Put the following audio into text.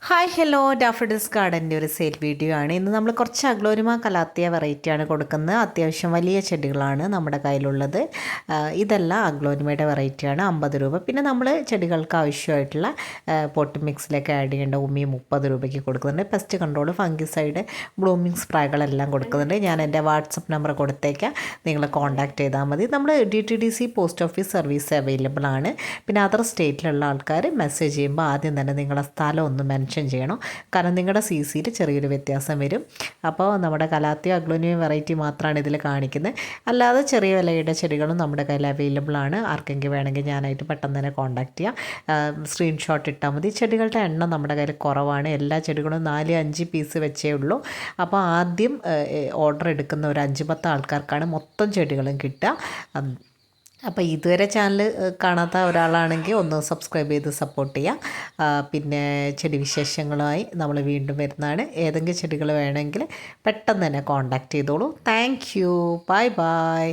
Hi hello daffodils ഗാർഡൻ്റെ ഒരു sale video ആണ്. ഇന്ന് നമ്മൾ കുറച്ച് അഗ്ലോനിമ കലാത്തിയ വെറൈറ്റിയാണ് കൊടുക്കുന്നത്. അത്യാവശ്യം വലിയ ചെടികളാണ് നമ്മുടെ കയ്യിലുള്ളത്. ഇതെല്ലാം അഗ്ലോനിമയുടെ വെറൈറ്റിയാണ്, 50 രൂപ. പിന്നെ നമ്മൾ ചെടികൾക്ക് ആവശ്യമായിട്ടുള്ള പോട്ട് മിക്സിലേക്ക് ആഡ് ചെയ്യേണ്ട ഉമ്മി 30 രൂപയ്ക്ക് കൊടുക്കുന്നുണ്ട്. പെസ്റ്റ് കൺട്രോൾ, ഫംഗിസൈഡ്, ബ്ലൂമിങ് സ്പ്രേകളെല്ലാം കൊടുക്കുന്നുണ്ട്. ഞാൻ എൻ്റെ വാട്സപ്പ് നമ്പർ കൊടുത്തേക്കാം, നിങ്ങൾ കോൺടാക്ട് ചെയ്താൽ മതി. നമ്മൾ DTDC post office service available ആണ്. പിന്നെ അതർ സ്റ്റേറ്റിലുള്ള ആൾക്കാർ മെസ്സേജ് ചെയ്യുമ്പോൾ ആദ്യം തന്നെ നിങ്ങളുടെ സ്ഥലം ഒന്ന് മെൻഷൻ ചെയ്യണം, കാരണം നിങ്ങളുടെ CCയിൽ ചെറിയൊരു വ്യത്യാസം വരും. അപ്പോൾ നമ്മുടെ കലാത്തിയോ അഗ്ലോനിയോ വെറൈറ്റി മാത്രമാണ് ഇതിൽ കാണിക്കുന്നത്. അല്ലാതെ ചെറിയ വിലയുടെ ചെടികളും നമ്മുടെ കയ്യിൽ അവൈലബിൾ ആണ്. ആർക്കെങ്കിലും വേണമെങ്കിൽ ഞാനായിട്ട് പെട്ടെന്ന് തന്നെ കോൺടാക്ട് ചെയ്യാം. സ്ക്രീൻഷോട്ട് ഇട്ടാൽ മതി. ചെടികളുടെ എണ്ണം നമ്മുടെ കയ്യിൽ കുറവാണ്. എല്ലാ ചെടികളും 4-5 പീസ് വെച്ചേ ഉള്ളൂ. അപ്പോൾ ആദ്യം ഓർഡർ എടുക്കുന്ന ഒരു 5-10 ആൾക്കാർക്കാണ് മൊത്തം ചെടികളും കിട്ടുക. അപ്പോൾ ഇതുവരെ ചാനൽ കാണാത്ത ഒരാളാണെങ്കിൽ ഒന്ന് സബ്സ്ക്രൈബ് ചെയ്ത് സപ്പോർട്ട് ചെയ്യുക. പിന്നെ ചെടി വിശേഷങ്ങളുമായി നമ്മൾ വീണ്ടും വരുന്നതാണ്. ഏതെങ്കിലും ചെടികൾ വേണമെങ്കിൽ പെട്ടെന്ന് തന്നെ കോൺടാക്റ്റ് ചെയ്തോളൂ. Thank you. Bye bye.